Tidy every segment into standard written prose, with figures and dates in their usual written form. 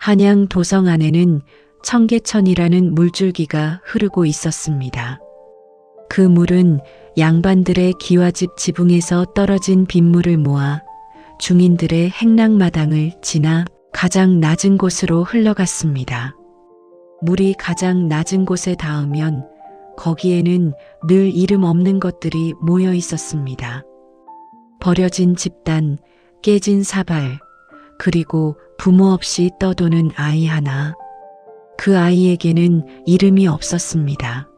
한양 도성 안에는 청계천이라는 물줄기가 흐르고 있었습니다. 그 물은 양반들의 기와집 지붕에서 떨어진 빗물을 모아 중인들의 행락마당을 지나 가장 낮은 곳으로 흘러갔습니다. 물이 가장 낮은 곳에 닿으면 거기에는 늘 이름 없는 것들이 모여 있었습니다. 버려진 집단, 깨진 사발, 그리고 부모 없이 떠도는 아이 하나. 그 아이에게는 이름이 없었습니다.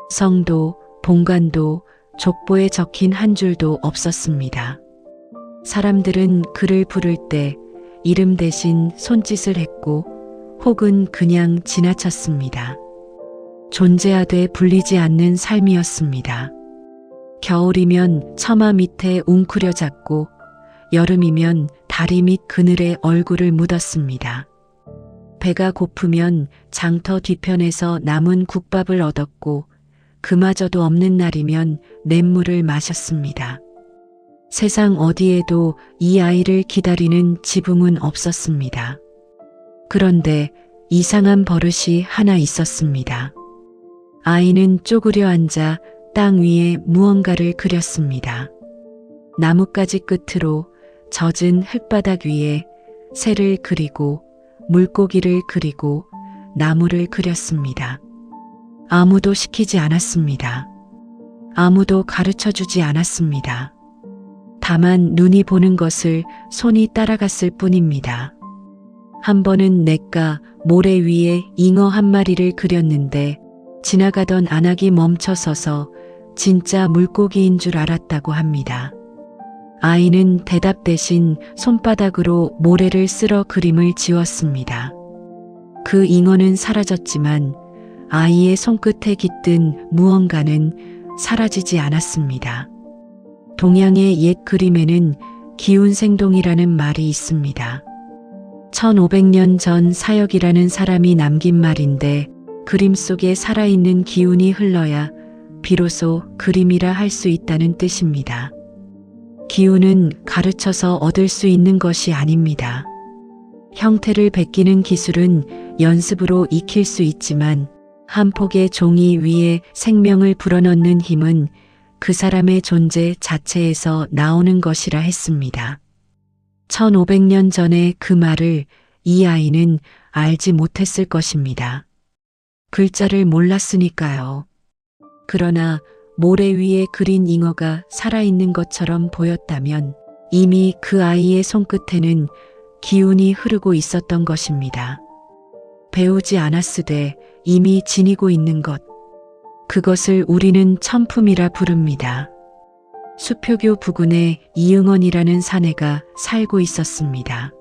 성도, 본관도, 족보에 적힌 한 줄도 없었습니다. 사람들은 그를 부를 때 이름 대신 손짓을 했고 혹은 그냥 지나쳤습니다. 존재하되 불리지 않는 삶이었습니다. 겨울이면 처마 밑에 웅크려 잤고 여름이면 다리 밑 그늘에 얼굴을 묻었습니다. 배가 고프면 장터 뒤편에서 남은 국밥을 얻었고 그마저도 없는 날이면 냇물을 마셨습니다. 세상 어디에도 이 아이를 기다리는 지붕은 없었습니다. 그런데 이상한 버릇이 하나 있었습니다. 아이는 쪼그려 앉아 땅 위에 무언가를 그렸습니다. 나뭇가지 끝으로 젖은 흙바닥 위에 새를 그리고 물고기를 그리고 나무를 그렸습니다. 아무도 시키지 않았습니다. 아무도 가르쳐 주지 않았습니다. 다만 눈이 보는 것을 손이 따라갔을 뿐입니다. 한 번은 냇가 모래 위에 잉어 한 마리를 그렸는데 지나가던 안악이 멈춰서서 진짜 물고기인 줄 알았다고 합니다. 아이는 대답 대신 손바닥으로 모래를 쓸어 그림을 지웠습니다. 그 잉어는 사라졌지만 아이의 손끝에 깃든 무언가는 사라지지 않았습니다. 동양의 옛 그림에는 기운생동이라는 말이 있습니다. 1500년 전 사역이라는 사람이 남긴 말인데 그림 속에 살아있는 기운이 흘러야 비로소 그림이라 할 수 있다는 뜻입니다. 기운은 가르쳐서 얻을 수 있는 것이 아닙니다. 형태를 베끼는 기술은 연습으로 익힐 수 있지만 한 폭의 종이 위에 생명을 불어넣는 힘은 그 사람의 존재 자체에서 나오는 것이라 했습니다. 1500년 전에 그 말을 이 아이는 알지 못했을 것입니다. 글자를 몰랐으니까요. 그러나 모래 위에 그린 잉어가 살아있는 것처럼 보였다면 이미 그 아이의 손끝에는 기운이 흐르고 있었던 것입니다. 배우지 않았으되 이미 지니고 있는 것. 그것을 우리는 천품이라 부릅니다. 수표교 부근에 이응원이라는 사내가 살고 있었습니다.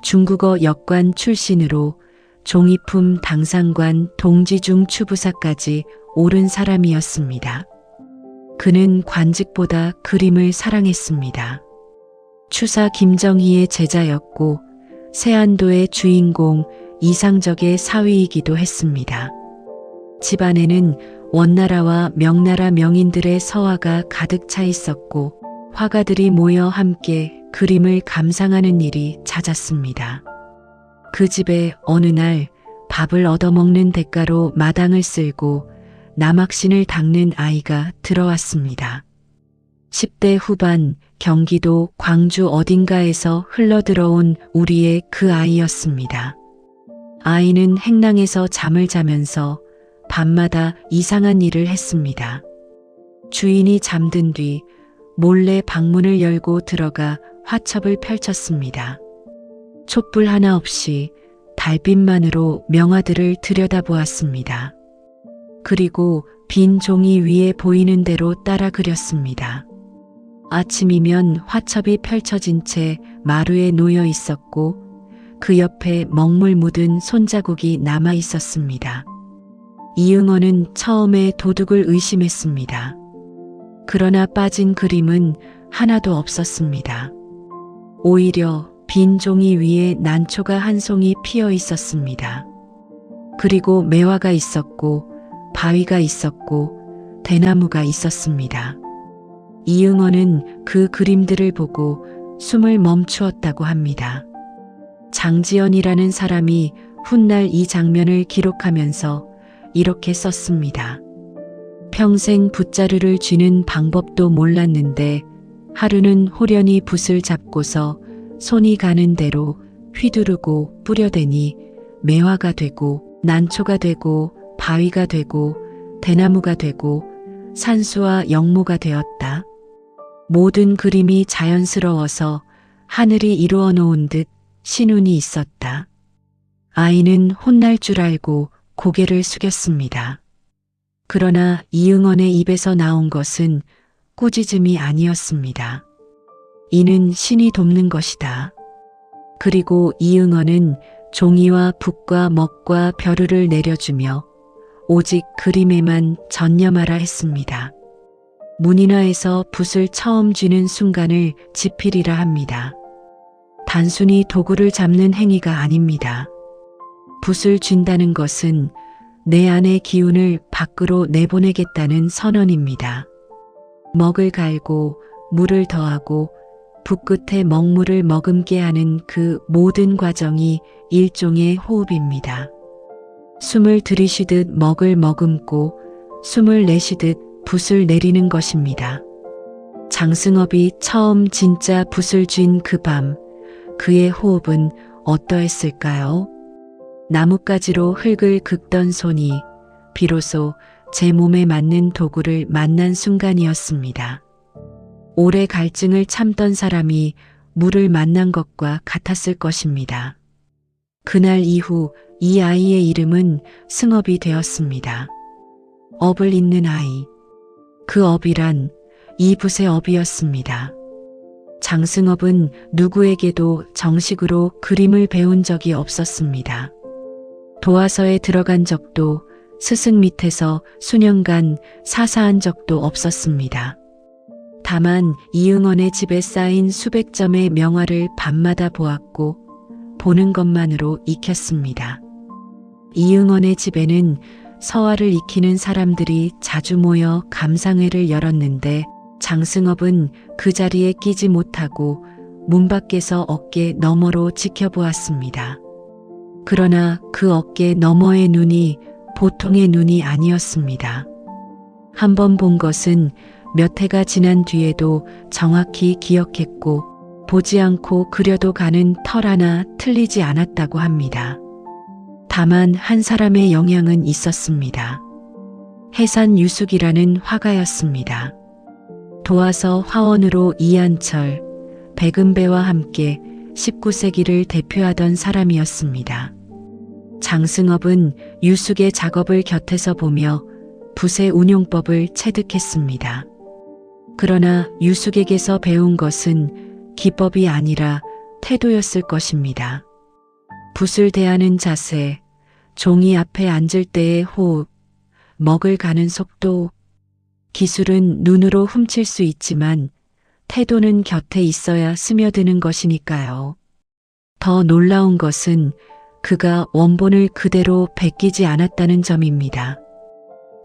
중국어 역관 출신으로 종이품 당상관 동지중 추부사까지 오른 사람이었습니다. 그는 관직보다 그림을 사랑했습니다. 추사 김정희의 제자였고 세안도의 주인공 이상적의 사위이기도 했습니다. 집안에는 원나라와 명나라 명인들의 서화가 가득 차 있었고 화가들이 모여 함께 그림을 감상하는 일이 잦았습니다. 그 집에 어느 날 밥을 얻어먹는 대가로 마당을 쓸고 남학신을 닦는 아이가 들어왔습니다. 10대 후반 경기도 광주 어딘가에서 흘러들어온 우리의 그 아이였습니다. 아이는 행랑에서 잠을 자면서 밤마다 이상한 일을 했습니다. 주인이 잠든 뒤 몰래 방문을 열고 들어가 화첩을 펼쳤습니다. 촛불 하나 없이 달빛만으로 명화들을 들여다보았습니다. 그리고 빈 종이 위에 보이는 대로 따라 그렸습니다. 아침이면 화첩이 펼쳐진 채 마루에 놓여 있었고 그 옆에 먹물 묻은 손자국이 남아 있었습니다. 이응원은 처음에 도둑을 의심했습니다. 그러나 빠진 그림은 하나도 없었습니다. 오히려 빈 종이 위에 난초가 한 송이 피어 있었습니다. 그리고 매화가 있었고 바위가 있었고 대나무가 있었습니다. 이응원은 그 그림들을 보고 숨을 멈추었다고 합니다. 장지연이라는 사람이 훗날 이 장면을 기록하면서 이렇게 썼습니다. 평생 붓자루를 쥐는 방법도 몰랐는데 하루는 호련히 붓을 잡고서 손이 가는 대로 휘두르고 뿌려대니 매화가 되고 난초가 되고 바위가 되고 대나무가 되고 산수와 영모가 되었다. 모든 그림이 자연스러워서 하늘이 이루어 놓은 듯 신운이 있었다. 아이는 혼날 줄 알고 고개를 숙였습니다. 그러나 이응언의 입에서 나온 것은 꾸짖음이 아니었습니다. 이는 신이 돕는 것이다. 그리고 이응언은 종이와 붓과 먹과 벼루를 내려주며 오직 그림에만 전념하라 했습니다. 문인화에서 붓을 처음 쥐는 순간을 지필이라 합니다. 단순히 도구를 잡는 행위가 아닙니다. 붓을 쥔다는 것은 내 안의 기운을 밖으로 내보내겠다는 선언입니다. 먹을 갈고 물을 더하고 붓 끝에 먹물을 머금게 하는 그 모든 과정이 일종의 호흡입니다. 숨을 들이쉬듯 먹을 머금고 숨을 내쉬듯 붓을 내리는 것입니다. 장승업이 처음 진짜 붓을 쥔 그 밤, 그의 호흡은 어떠했을까요? 나뭇가지로 흙을 긁던 손이 비로소 제 몸에 맞는 도구를 만난 순간이었습니다. 오래 갈증을 참던 사람이 물을 만난 것과 같았을 것입니다. 그날 이후 이 아이의 이름은 승업이 되었습니다. 업을 잇는 아이. 그 업이란 이 붓의 업이었습니다. 장승업은 누구에게도 정식으로 그림을 배운 적이 없었습니다. 도화서에 들어간 적도 스승 밑에서 수년간 사사한 적도 없었습니다. 다만 이응언의 집에 쌓인 수백 점의 명화를 밤마다 보았고 보는 것만으로 익혔습니다. 이응언의 집에는 서화를 익히는 사람들이 자주 모여 감상회를 열었는데 장승업은 그 자리에 끼지 못하고 문 밖에서 어깨 너머로 지켜보았습니다. 그러나 그 어깨 너머의 눈이 보통의 눈이 아니었습니다. 한 번 본 것은 몇 해가 지난 뒤에도 정확히 기억했고 보지 않고 그려도 가는 털 하나 틀리지 않았다고 합니다. 다만 한 사람의 영향은 있었습니다. 해산 유숙이라는 화가였습니다. 도화서 화원으로 이한철, 백은배와 함께 19세기를 대표하던 사람이었습니다. 장승업은 유숙의 작업을 곁에서 보며 붓의 운용법을 체득했습니다. 그러나 유숙에게서 배운 것은 기법이 아니라 태도였을 것입니다. 붓을 대하는 자세, 종이 앞에 앉을 때의 호흡, 먹을 가는 속도, 기술은 눈으로 훔칠 수 있지만 태도는 곁에 있어야 스며드는 것이니까요. 더 놀라운 것은 그가 원본을 그대로 베끼지 않았다는 점입니다.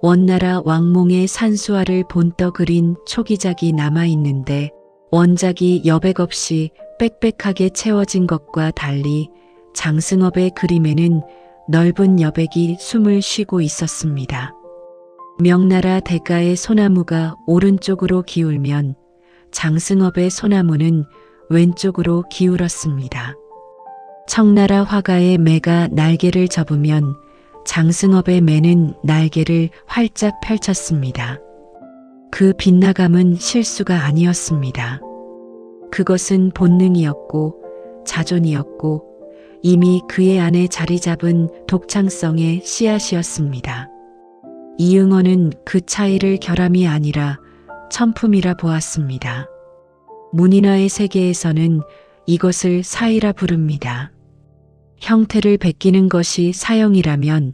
원나라 왕몽의 산수화를 본떠 그린 초기작이 남아있는데 원작이 여백 없이 빽빽하게 채워진 것과 달리 장승업의 그림에는 넓은 여백이 숨을 쉬고 있었습니다. 명나라 대가의 소나무가 오른쪽으로 기울면 장승업의 소나무는 왼쪽으로 기울었습니다. 청나라 화가의 매가 날개를 접으면 장승업의 매는 날개를 활짝 펼쳤습니다. 그 빗나감은 실수가 아니었습니다. 그것은 본능이었고 자존이었고 이미 그의 안에 자리 잡은 독창성의 씨앗이었습니다. 이응언은 그 차이를 결함이 아니라 천품이라 보았습니다. 문인화의 세계에서는 이것을 사이라 부릅니다. 형태를 베끼는 것이 사형이라면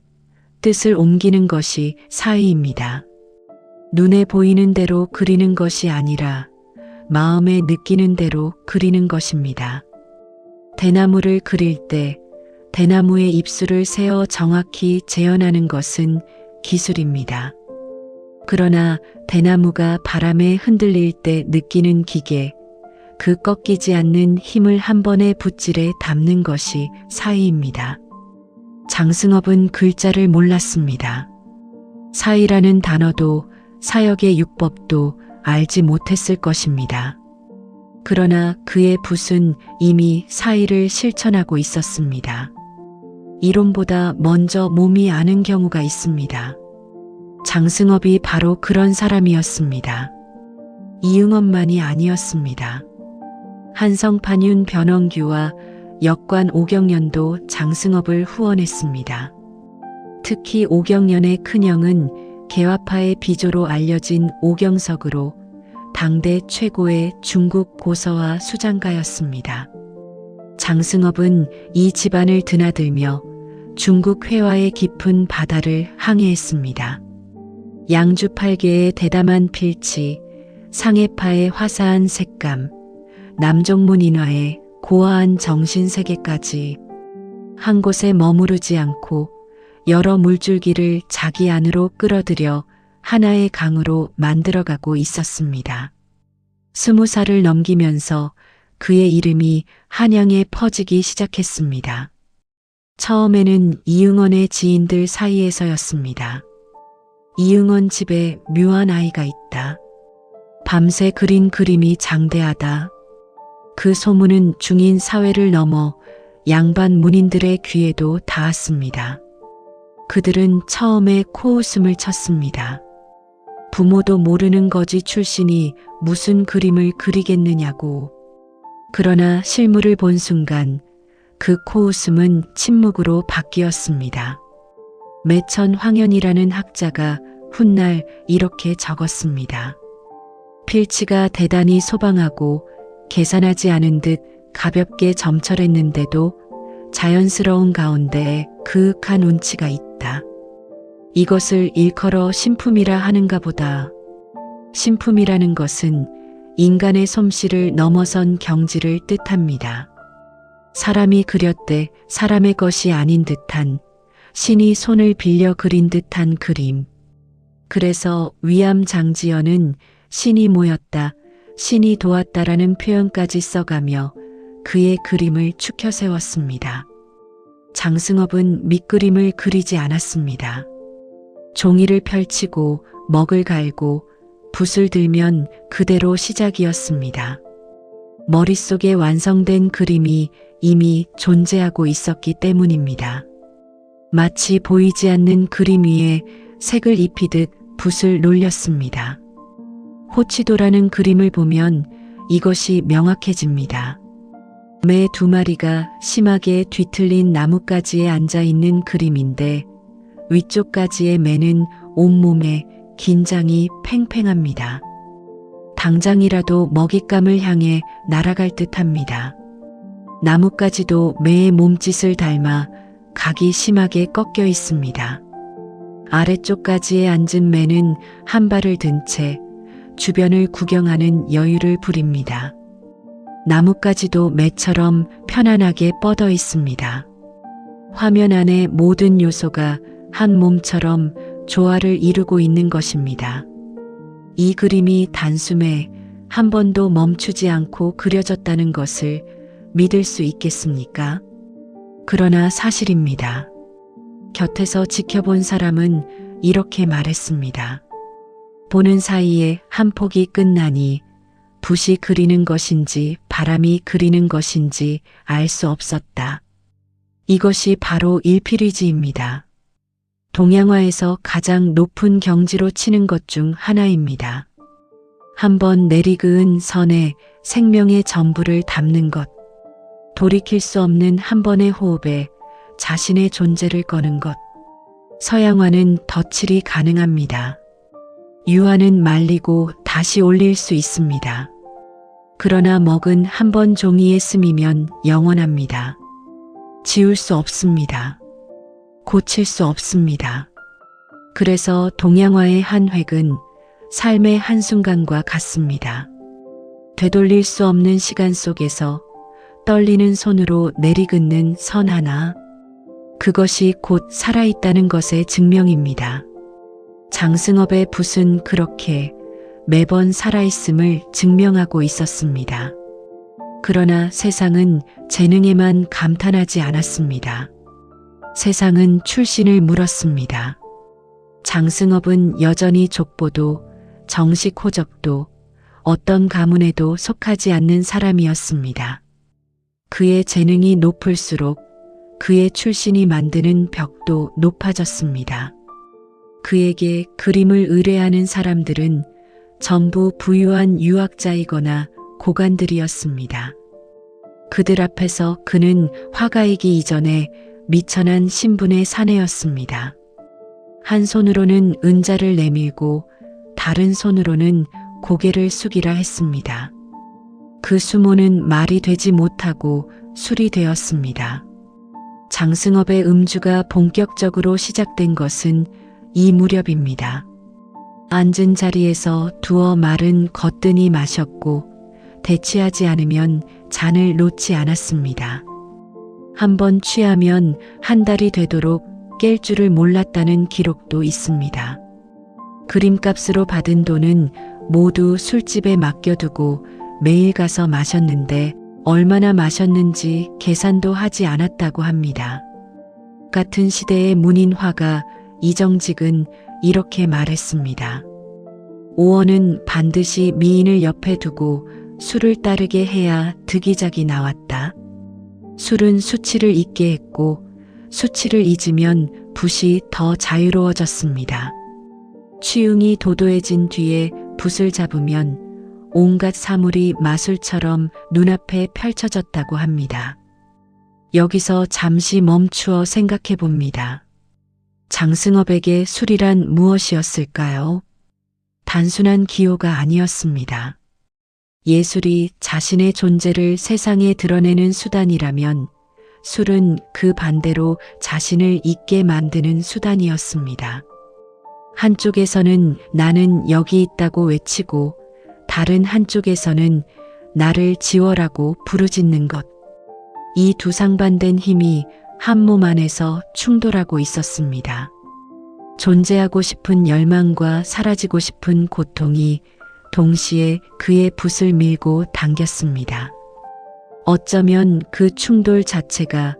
뜻을 옮기는 것이 사의입니다. 눈에 보이는 대로 그리는 것이 아니라 마음에 느끼는 대로 그리는 것입니다. 대나무를 그릴 때 대나무의 입술을 세어 정확히 재현하는 것은 기술입니다. 그러나 대나무가 바람에 흔들릴 때 느끼는 기계, 그 꺾이지 않는 힘을 한 번의 붓질에 담는 것이 사의입니다. 장승업은 글자를 몰랐습니다. 사의라는 단어도 사역의 유법도 알지 못했을 것입니다. 그러나 그의 붓은 이미 사의를 실천하고 있었습니다. 이론보다 먼저 몸이 아는 경우가 있습니다. 장승업이 바로 그런 사람이었습니다. 이응원만이 아니었습니다. 한성판윤 변원규와 역관 오경련도 장승업을 후원했습니다. 특히 오경련의 큰형은 개화파의 비조로 알려진 오경석으로 당대 최고의 중국 고서와 수장가였습니다. 장승업은 이 집안을 드나들며 중국 회화의 깊은 바다를 항해했습니다. 양주 팔계의 대담한 필치, 상해파의 화사한 색감, 남종문 인화의 고아한 정신세계까지 한 곳에 머무르지 않고 여러 물줄기를 자기 안으로 끌어들여 하나의 강으로 만들어가고 있었습니다. 20살을 넘기면서 그의 이름이 한양에 퍼지기 시작했습니다. 처음에는 이응원의 지인들 사이에서였습니다. 이응원 집에 묘한 아이가 있다. 밤새 그린 그림이 장대하다. 그 소문은 중인 사회를 넘어 양반 문인들의 귀에도 닿았습니다. 그들은 처음에 코웃음을 쳤습니다. 부모도 모르는 거지 출신이 무슨 그림을 그리겠느냐고. 그러나 실물을 본 순간 그 코웃음은 침묵으로 바뀌었습니다. 매천 황현이라는 학자가 훗날 이렇게 적었습니다. 필치가 대단히 소방하고 계산하지 않은 듯 가볍게 점철했는데도 자연스러운 가운데에 그윽한 운치가 있다. 이것을 일컬어 신품이라 하는가 보다. 신품이라는 것은 인간의 솜씨를 넘어선 경지를 뜻합니다. 사람이 그렸되 사람의 것이 아닌 듯한, 신이 손을 빌려 그린 듯한 그림. 그래서 위암 장지연은 신이 모였다, 신이 도왔다라는 표현까지 써가며 그의 그림을 추켜 세웠습니다. 장승업은 밑그림을 그리지 않았습니다. 종이를 펼치고 먹을 갈고 붓을 들면 그대로 시작이었습니다. 머릿속에 완성된 그림이 이미 존재하고 있었기 때문입니다. 마치 보이지 않는 그림 위에 색을 입히듯 붓을 놀렸습니다. 호치도라는 그림을 보면 이것이 명확해집니다. 매 2마리가 심하게 뒤틀린 나뭇가지에 앉아있는 그림인데 위쪽 가지의 매는 온몸에 긴장이 팽팽합니다. 당장이라도 먹잇감을 향해 날아갈 듯합니다. 나뭇가지도 매의 몸짓을 닮아 각이 심하게 꺾여 있습니다. 아래쪽 가지에 앉은 매는 한 발을 든 채 주변을 구경하는 여유를 부립니다. 나뭇가지도 매처럼 편안하게 뻗어 있습니다. 화면 안의 모든 요소가 한 몸처럼 조화를 이루고 있는 것입니다. 이 그림이 단숨에 한 번도 멈추지 않고 그려졌다는 것을 믿을 수 있겠습니까? 그러나 사실입니다. 곁에서 지켜본 사람은 이렇게 말했습니다. 보는 사이에 한 폭이 끝나니 붓이 그리는 것인지 바람이 그리는 것인지 알 수 없었다. 이것이 바로 일필위지입니다. 동양화에서 가장 높은 경지로 치는 것 중 하나입니다. 한번 내리그은 선에 생명의 전부를 담는 것, 돌이킬 수 없는 한 번의 호흡에 자신의 존재를 거는 것. 서양화는 덧칠이 가능합니다. 유화는 말리고 다시 올릴 수 있습니다. 그러나 먹은 한 번 종이에 스미면 영원합니다. 지울 수 없습니다. 고칠 수 없습니다. 그래서 동양화의 한 획은 삶의 한순간과 같습니다. 되돌릴 수 없는 시간 속에서 떨리는 손으로 내리긋는 선 하나, 그것이 곧 살아있다는 것의 증명입니다. 장승업의 붓은 그렇게 매번 살아있음을 증명하고 있었습니다. 그러나 세상은 재능에만 감탄하지 않았습니다. 세상은 출신을 물었습니다. 장승업은 여전히 족보도 정식 호적도 어떤 가문에도 속하지 않는 사람이었습니다. 그의 재능이 높을수록 그의 출신이 만드는 벽도 높아졌습니다. 그에게 그림을 의뢰하는 사람들은 전부 부유한 유학자이거나 고관들이었습니다. 그들 앞에서 그는 화가이기 이전에 미천한 신분의 사내였습니다. 한 손으로는 은자를 내밀고 다른 손으로는 고개를 숙이라 했습니다. 그 수모는 말이 되지 못하고 술이 되었습니다. 장승업의 음주가 본격적으로 시작된 것은 이 무렵입니다. 앉은 자리에서 두어 말은 거뜬히 마셨고 대취하지 않으면 잔을 놓지 않았습니다. 한번 취하면 한 달이 되도록 깰 줄을 몰랐다는 기록도 있습니다. 그림값으로 받은 돈은 모두 술집에 맡겨두고 매일 가서 마셨는데 얼마나 마셨는지 계산도 하지 않았다고 합니다. 같은 시대의 문인 화가 이정직은 이렇게 말했습니다. 오원은 반드시 미인을 옆에 두고 술을 따르게 해야 득이작이 나왔다. 술은 수치를 잊게 했고 수치를 잊으면 붓이 더 자유로워졌습니다. 취웅이 도도해진 뒤에 붓을 잡으면 온갖 사물이 마술처럼 눈앞에 펼쳐졌다고 합니다. 여기서 잠시 멈추어 생각해 봅니다. 장승업에게 술이란 무엇이었을까요? 단순한 기호가 아니었습니다. 예술이 자신의 존재를 세상에 드러내는 수단이라면 술은 그 반대로 자신을 잊게 만드는 수단이었습니다. 한쪽에서는 나는 여기 있다고 외치고 다른 한쪽에서는 나를 지워라고 부르짖는 것. 이 두 상반된 힘이 한 몸 안에서 충돌하고 있었습니다. 존재하고 싶은 열망과 사라지고 싶은 고통이 동시에 그의 붓을 밀고 당겼습니다. 어쩌면 그 충돌 자체가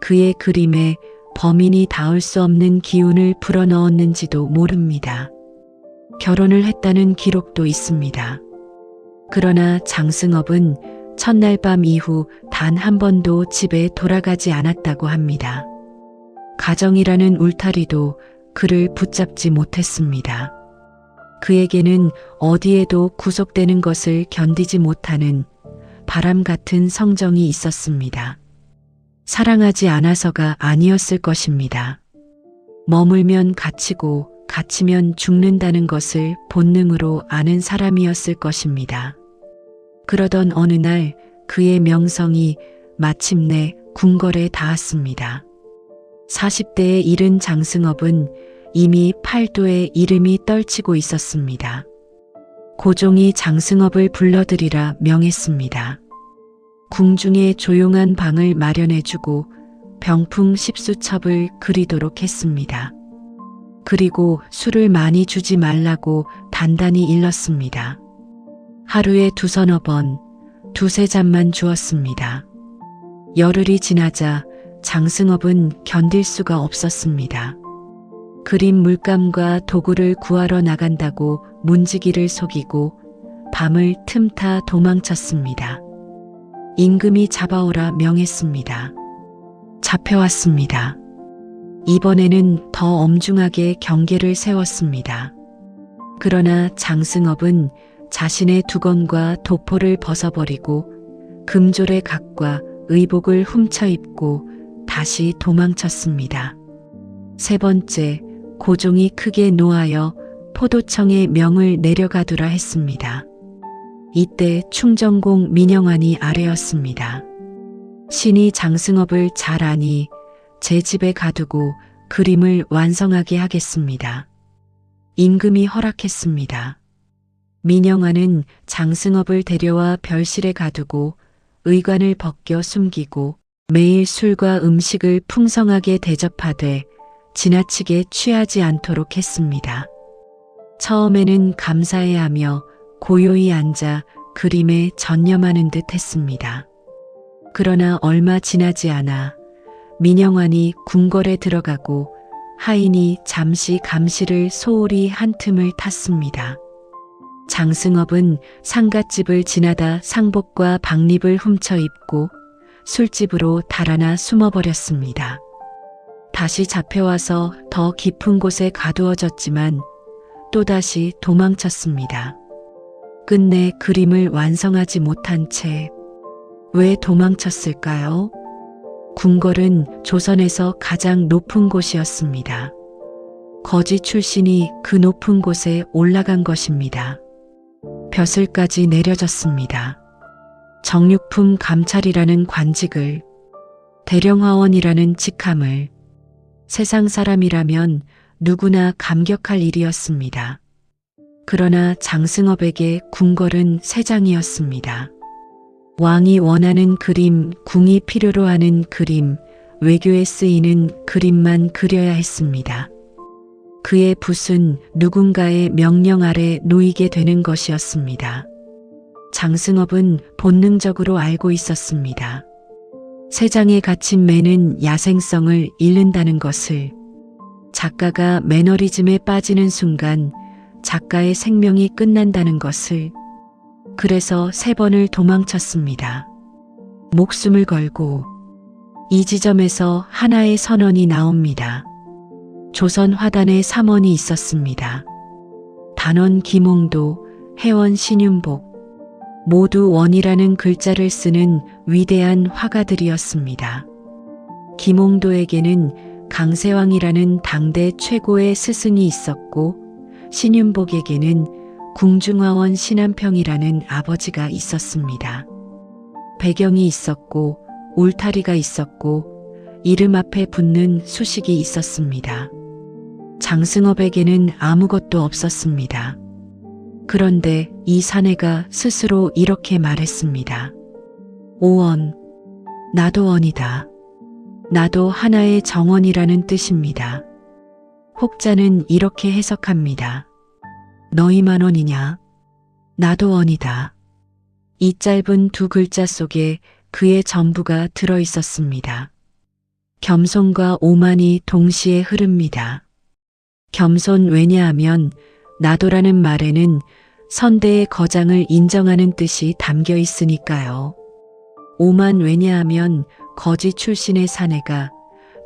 그의 그림에 범인이 닿을 수 없는 기운을 불어넣었는지도 모릅니다. 결혼을 했다는 기록도 있습니다. 그러나 장승업은 첫날 밤 이후 단 한 번도 집에 돌아가지 않았다고 합니다. 가정이라는 울타리도 그를 붙잡지 못했습니다. 그에게는 어디에도 구속되는 것을 견디지 못하는 바람 같은 성정이 있었습니다. 사랑하지 않아서가 아니었을 것입니다. 머물면 갇히고 갇히면 죽는다는 것을 본능으로 아는 사람이었을 것입니다. 그러던 어느 날 그의 명성이 마침내 궁궐에 닿았습니다. 40대에 이른 장승업은 이미 팔도에 이름이 떨치고 있었습니다. 고종이 장승업을 불러들이라 명했습니다. 궁중에 조용한 방을 마련해주고 병풍 10수첩을 그리도록 했습니다. 그리고 술을 많이 주지 말라고 단단히 일렀습니다. 하루에 두서너 번, 두세 잔만 주었습니다. 열흘이 지나자 장승업은 견딜 수가 없었습니다. 그림 물감과 도구를 구하러 나간다고 문지기를 속이고 밤을 틈타 도망쳤습니다. 임금이 잡아오라 명했습니다. 잡혀왔습니다. 이번에는 더 엄중하게 경계를 세웠습니다. 그러나 장승업은 자신의 두건과 도포를 벗어버리고 금졸의 각과 의복을 훔쳐 입고 다시 도망쳤습니다. 세 번째, 고종이 크게 노하여 포도청에 명을 내려가두라 했습니다. 이때 충정공 민영환이 아뢰었습니다. 신이 장승업을 잘 아니 제 집에 가두고 그림을 완성하게 하겠습니다. 임금이 허락했습니다. 민영환은 장승업을 데려와 별실에 가두고 의관을 벗겨 숨기고 매일 술과 음식을 풍성하게 대접하되 지나치게 취하지 않도록 했습니다. 처음에는 감사해하며 고요히 앉아 그림에 전념하는 듯 했습니다. 그러나 얼마 지나지 않아 민영환이 궁궐에 들어가고 하인이 잠시 감시를 소홀히 한 틈을 탔습니다. 장승업은 상갓집을 지나다 상복과 박립을 훔쳐 입고 술집으로 달아나 숨어버렸습니다. 다시 잡혀와서 더 깊은 곳에 가두어졌지만 또다시 도망쳤습니다. 끝내 그림을 완성하지 못한 채 왜 도망쳤을까요? 궁궐은 조선에서 가장 높은 곳이었습니다. 거지 출신이 그 높은 곳에 올라간 것입니다. 벼슬까지 내려졌습니다. 정육품 감찰이라는 관직을, 대령화원이라는 직함을, 세상 사람이라면 누구나 감격할 일이었습니다. 그러나 장승업에게 궁궐은 세장이었습니다. 왕이 원하는 그림, 궁이 필요로 하는 그림, 외교에 쓰이는 그림만 그려야 했습니다. 그의 붓은 누군가의 명령 아래 놓이게 되는 것이었습니다. 장승업은 본능적으로 알고 있었습니다. 세장에 갇힌 매는 야생성을 잃는다는 것을, 작가가 매너리즘에 빠지는 순간 작가의 생명이 끝난다는 것을. 그래서 3번을 도망쳤습니다. 목숨을 걸고. 이 지점에서 하나의 선언이 나옵니다. 조선 화단에 3원이 있었습니다. 단원 김홍도, 해원 신윤복, 모두 원이라는 글자를 쓰는 위대한 화가들이었습니다. 김홍도에게는 강세왕이라는 당대 최고의 스승이 있었고, 신윤복에게는 궁중화원 신한평이라는 아버지가 있었습니다. 배경이 있었고 울타리가 있었고 이름 앞에 붙는 수식이 있었습니다. 장승업에게는 아무것도 없었습니다. 그런데 이 사내가 스스로 이렇게 말했습니다. 오원, 나도 원이다. 나도 하나의 정원이라는 뜻입니다. 혹자는 이렇게 해석합니다. 너희만 원이냐? 나도 원이다. 이 짧은 2 글자 속에 그의 전부가 들어 있었습니다. 겸손과 오만이 동시에 흐릅니다. 겸손 왜냐하면 나도라는 말에는 선대의 거장을 인정하는 뜻이 담겨 있으니까요. 오만 왜냐하면 거지 출신의 사내가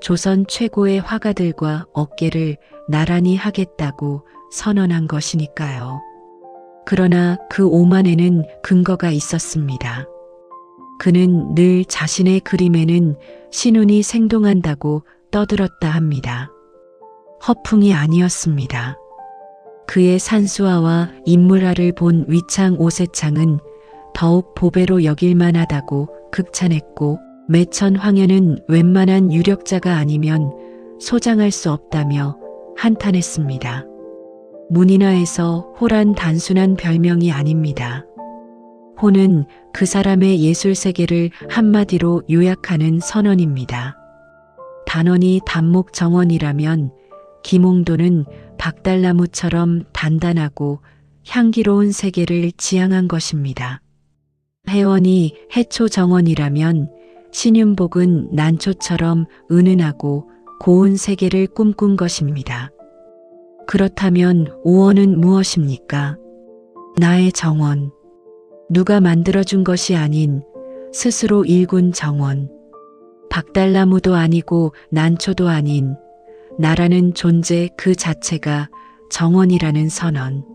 조선 최고의 화가들과 어깨를 나란히 하겠다고 선언한 것이니까요. 그러나 그 오만에는 근거가 있었습니다. 그는 늘 자신의 그림에는 신운이 생동한다고 떠들었다 합니다. 허풍이 아니었습니다. 그의 산수화와 인물화를 본 위창 오세창은 더욱 보배로 여길만하다고 극찬했고, 매천 황현은 웬만한 유력자가 아니면 소장할 수 없다며 한탄했습니다. 문인화에서 호란 단순한 별명이 아닙니다. 호는 그 사람의 예술 세계를 한마디로 요약하는 선언입니다. 단원이 단목 정원이라면 김홍도는 박달나무처럼 단단하고 향기로운 세계를 지향한 것입니다. 해원이 해초 정원이라면 신윤복은 난초처럼 은은하고 고운 세계를 꿈꾼 것입니다. 그렇다면 오원은 무엇입니까? 나의 정원. 누가 만들어준 것이 아닌 스스로 일군 정원. 박달나무도 아니고 난초도 아닌 나라는 존재 그 자체가 정원이라는 선언.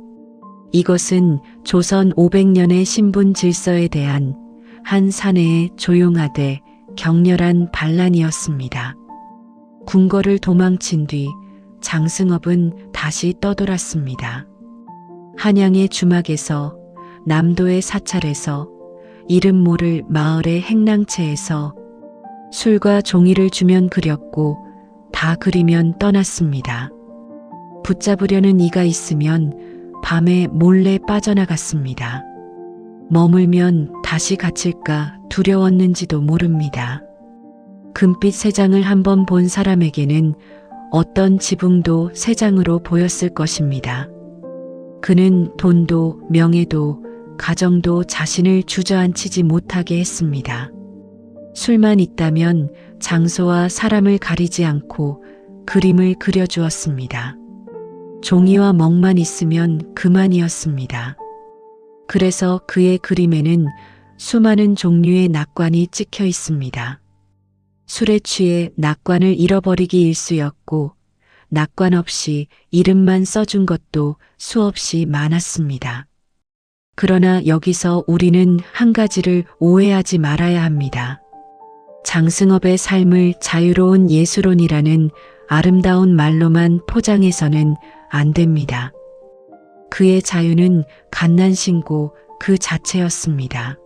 이것은 조선 500년의 신분 질서에 대한 한 사내의 조용하되 격렬한 반란이었습니다. 궁궐을 도망친 뒤 장승업은 다시 떠돌았습니다. 한양의 주막에서, 남도의 사찰에서, 이름 모를 마을의 행랑채에서 술과 종이를 주면 그렸고 다 그리면 떠났습니다. 붙잡으려는 이가 있으면 밤에 몰래 빠져나갔습니다. 머물면 다시 갇힐까 두려웠는지도 모릅니다. 금빛 세장을 한번 본 사람에게는 어떤 지붕도 세장으로 보였을 것입니다. 그는 돈도 명예도 가정도 자신을 주저앉히지 못하게 했습니다. 술만 있다면 장소와 사람을 가리지 않고 그림을 그려주었습니다. 종이와 먹만 있으면 그만이었습니다. 그래서 그의 그림에는 수많은 종류의 낙관이 찍혀 있습니다. 술에 취해 낙관을 잃어버리기 일쑤였고 낙관 없이 이름만 써준 것도 수없이 많았습니다. 그러나 여기서 우리는 한 가지를 오해하지 말아야 합니다. 장승업의 삶을 자유로운 예술론이라는 아름다운 말로만 포장해서는 안 됩니다. 그의 자유는 갓난신고 그 자체였습니다.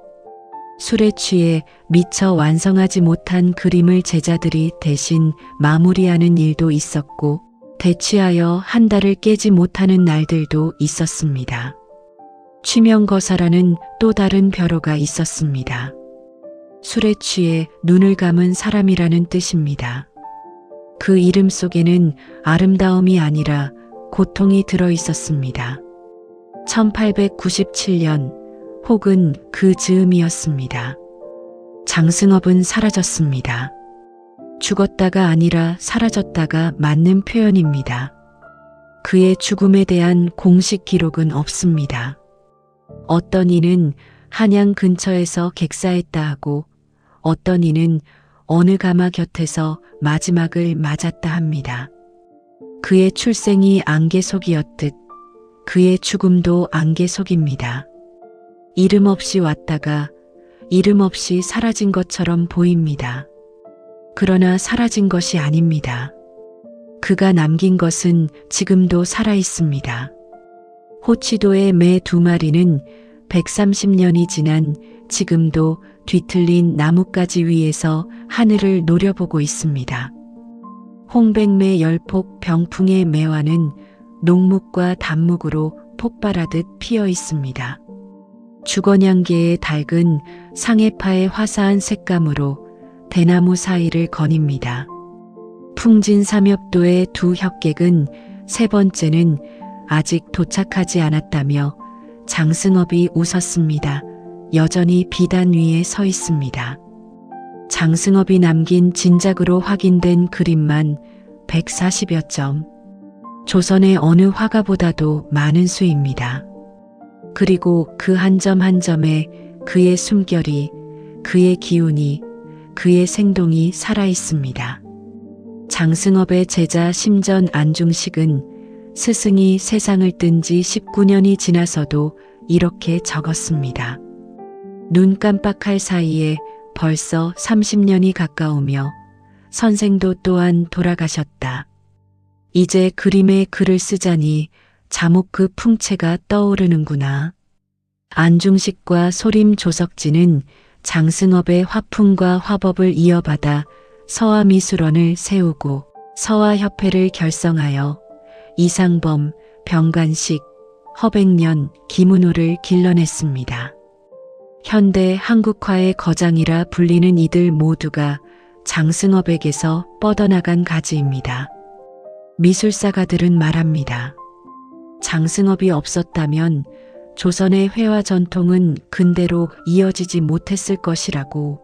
술에 취해 미처 완성하지 못한 그림을 제자들이 대신 마무리하는 일도 있었고 대취하여 한 달을 깨지 못하는 날들도 있었습니다. 취명거사라는 또 다른 벼로가 있었습니다. 술에 취해 눈을 감은 사람이라는 뜻입니다. 그 이름 속에는 아름다움이 아니라 고통이 들어 있었습니다. 1897년 혹은 그 즈음이었습니다. 장승업은 사라졌습니다. 죽었다가 아니라 사라졌다가 맞는 표현입니다. 그의 죽음에 대한 공식 기록은 없습니다. 어떤 이는 한양 근처에서 객사했다 하고 어떤 이는 어느 가마 곁에서 마지막을 맞았다 합니다. 그의 출생이 안개 속이었듯 그의 죽음도 안개 속입니다. 이름 없이 왔다가 이름 없이 사라진 것처럼 보입니다. 그러나 사라진 것이 아닙니다. 그가 남긴 것은 지금도 살아 있습니다. 호치도의 매 2마리는 130년이 지난 지금도 뒤틀린 나뭇가지 위에서 하늘을 노려보고 있습니다. 홍백매 열폭 병풍의 매화는 녹묵과 단묵으로 폭발하듯 피어 있습니다. 주거냥개의 닭은 상해파의 화사한 색감으로 대나무 사이를 거닙니다. 풍진삼엽도의 두 혁객은 세 번째는 아직 도착하지 않았다며 장승업이 웃었습니다. 여전히 비단 위에 서 있습니다. 장승업이 남긴 진작으로 확인된 그림만 140여 점. 조선의 어느 화가보다도 많은 수입니다. 그리고 그 한 점 한 점에 그의 숨결이, 그의 기운이, 그의 생동이 살아있습니다. 장승업의 제자 심전 안중식은 스승이 세상을 뜬 지 19년이 지나서도 이렇게 적었습니다. 눈 깜빡할 사이에 벌써 30년이 가까우며 선생도 또한 돌아가셨다. 이제 그림에 글을 쓰자니 자목 그 풍채가 떠오르는구나. 안중식과 소림 조석진은 장승업의 화풍과 화법을 이어받아 서화미술원을 세우고 서화협회를 결성하여 이상범, 병관식, 허백년, 김은호를 길러냈습니다. 현대 한국화의 거장이라 불리는 이들 모두가 장승업에게서 뻗어나간 가지입니다. 미술사가들은 말합니다. 장승업이 없었다면 조선의 회화 전통은 근대로 이어지지 못했을 것이라고.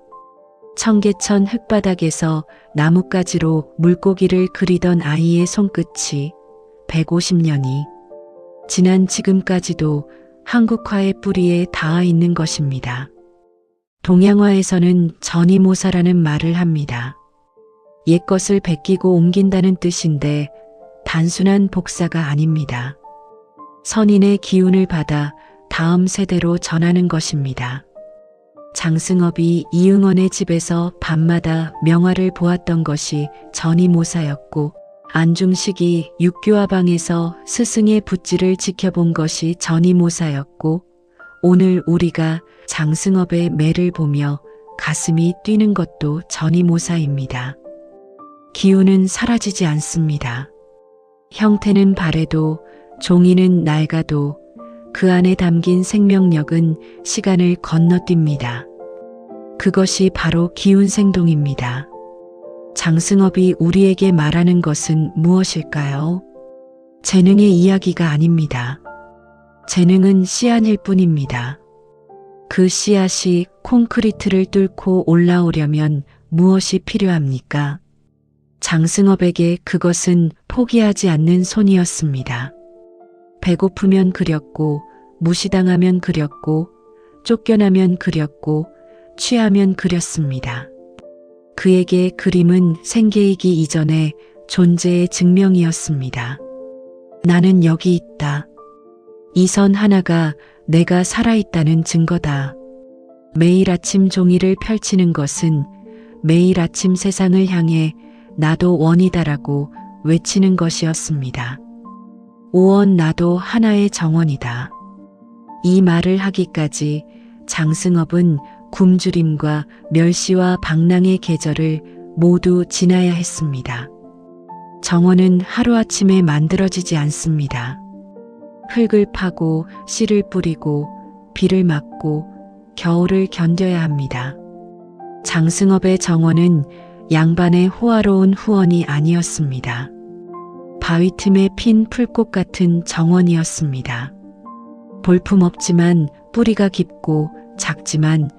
청계천 흙바닥에서 나뭇가지로 물고기를 그리던 아이의 손끝이 150년이 지난 지금까지도 한국화의 뿌리에 닿아 있는 것입니다. 동양화에서는 전이모사라는 말을 합니다. 옛것을 베끼고 옮긴다는 뜻인데 단순한 복사가 아닙니다. 선인의 기운을 받아 다음 세대로 전하는 것입니다. 장승업이 이응원의 집에서 밤마다 명화를 보았던 것이 전이모사였고 안중식이 육교화방에서 스승의 붓질을 지켜본 것이 전이모사였고 오늘 우리가 장승업의 매를 보며 가슴이 뛰는 것도 전이모사입니다. 기운은 사라지지 않습니다. 형태는 바래도 종이는 낡아도 그 안에 담긴 생명력은 시간을 건너뜁니다. 그것이 바로 기운생동입니다. 장승업이 우리에게 말하는 것은 무엇일까요? 재능의 이야기가 아닙니다. 재능은 씨앗일 뿐입니다. 그 씨앗이 콘크리트를 뚫고 올라오려면 무엇이 필요합니까? 장승업에게 그것은 포기하지 않는 손이었습니다. 배고프면 그렸고, 무시당하면 그렸고, 쫓겨나면 그렸고, 취하면 그렸습니다. 그에게 그림은 생계이기 이전에 존재의 증명이었습니다. 나는 여기 있다. 이 선 하나가 내가 살아있다는 증거다. 매일 아침 종이를 펼치는 것은 매일 아침 세상을 향해 나도 원이다라고 외치는 것이었습니다. 오원 나도 하나의 정원이다. 이 말을 하기까지 장승업은 굶주림과 멸시와 방랑의 계절을 모두 지나야 했습니다. 정원은 하루아침에 만들어지지 않습니다. 흙을 파고 씨를 뿌리고 비를 맞고 겨울을 견뎌야 합니다. 장승업의 정원은 양반의 호화로운 후원이 아니었습니다. 바위 틈에 핀 풀꽃 같은 정원이었습니다. 볼품없지만 뿌리가 깊고 작지만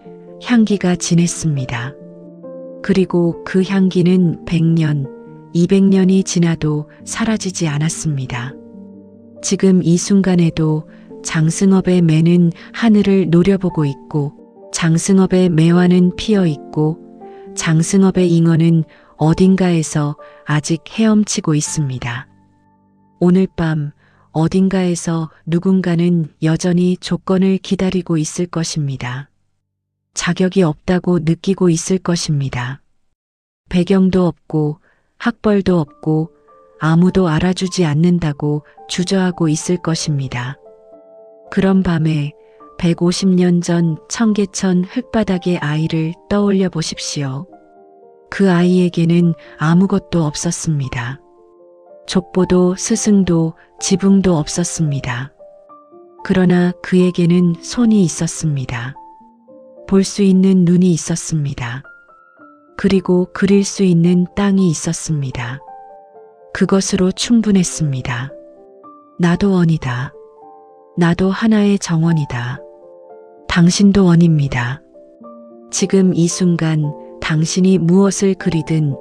향기가 진했습니다. 그리고 그 향기는 100년, 200년이 지나도 사라지지 않았습니다. 지금 이 순간에도 장승업의 매는 하늘을 노려보고 있고, 장승업의 매화는 피어 있고, 장승업의 잉어는 어딘가에서 아직 헤엄치고 있습니다. 오늘 밤 어딘가에서 누군가는 여전히 조건을 기다리고 있을 것입니다. 자격이 없다고 느끼고 있을 것입니다. 배경도 없고 학벌도 없고 아무도 알아주지 않는다고 주저하고 있을 것입니다. 그런 밤에 150년 전 청계천 흙바닥의 아이를 떠올려 보십시오. 그 아이에게는 아무것도 없었습니다. 족보도 스승도 지붕도 없었습니다. 그러나 그에게는 손이 있었습니다. 볼 수 있는 눈이 있었습니다. 그리고 그릴 수 있는 땅이 있었습니다. 그것으로 충분했습니다. 나도 원이다. 나도 하나의 정원이다. 당신도 원입니다. 지금 이 순간 당신이 무엇을 그리든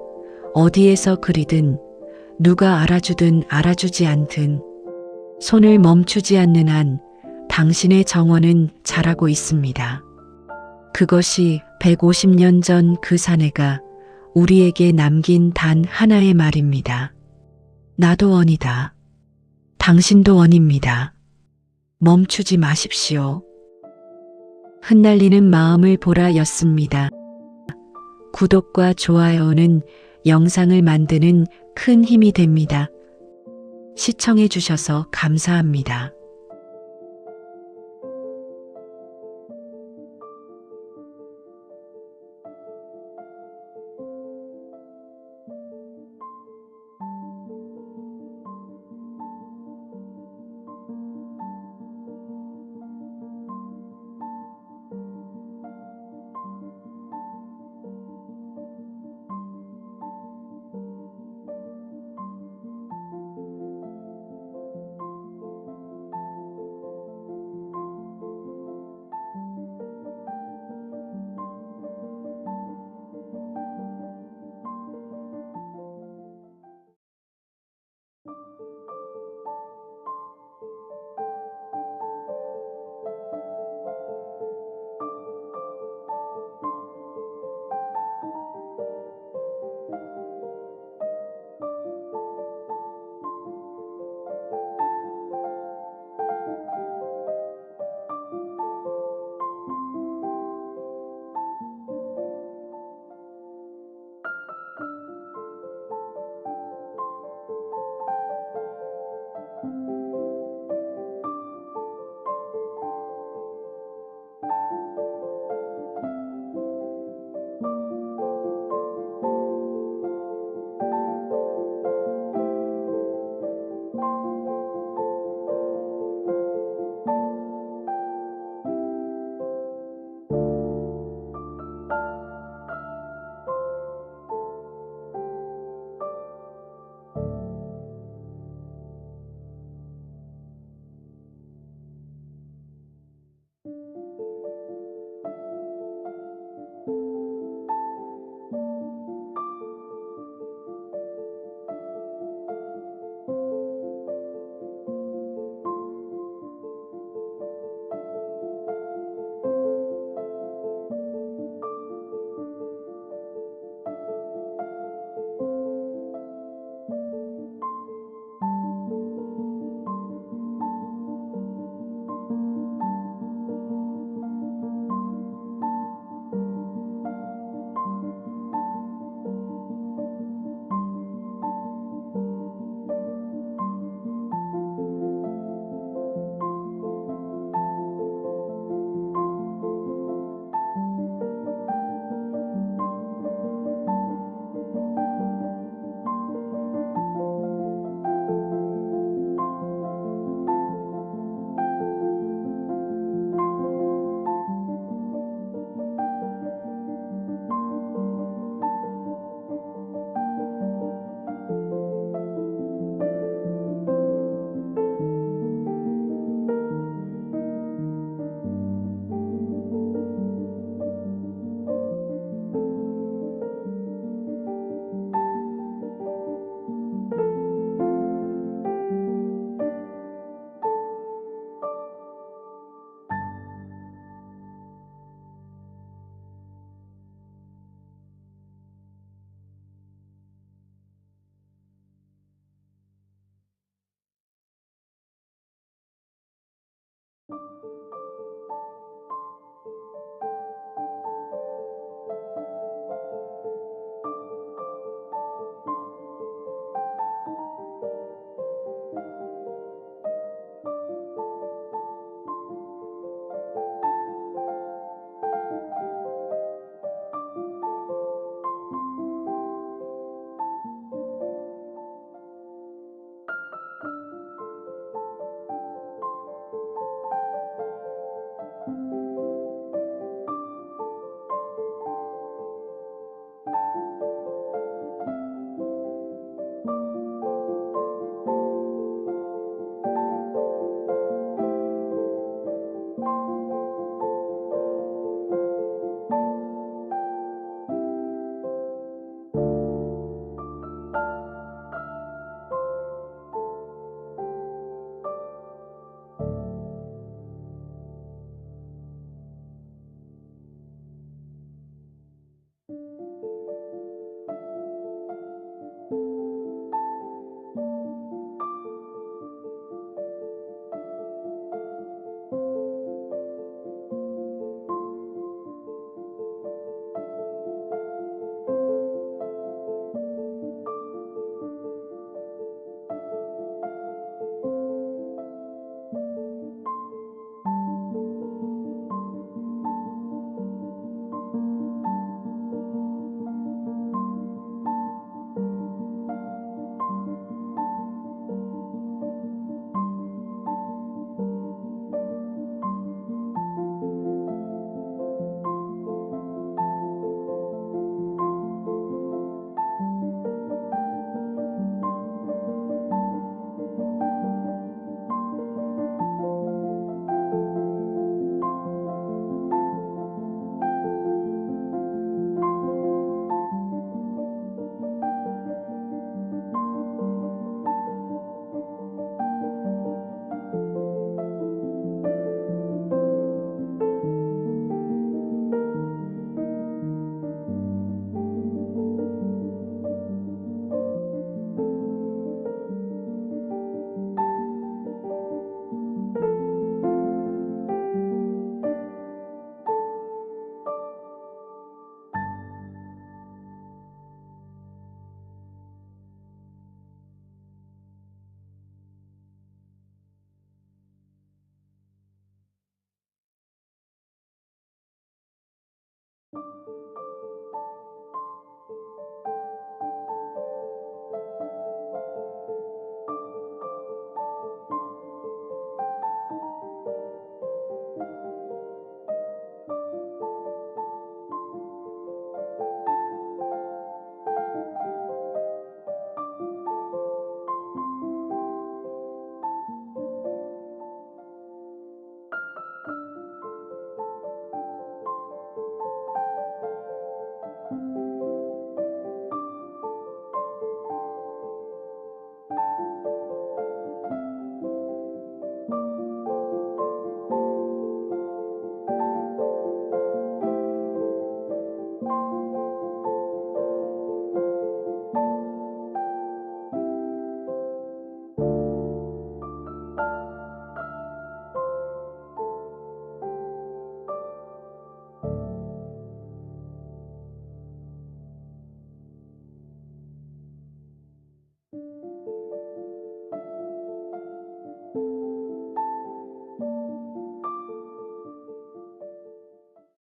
어디에서 그리든 누가 알아주든 알아주지 않든 손을 멈추지 않는 한 당신의 정원은 자라고 있습니다. 그것이 150년 전 그 사내가 우리에게 남긴 단 하나의 말입니다. 나도 원이다. 당신도 원입니다. 멈추지 마십시오. 흩날리는 마음을 보라였습니다. 구독과 좋아요는 영상을 만드는 큰 힘이 됩니다. 시청해 주셔서 감사합니다.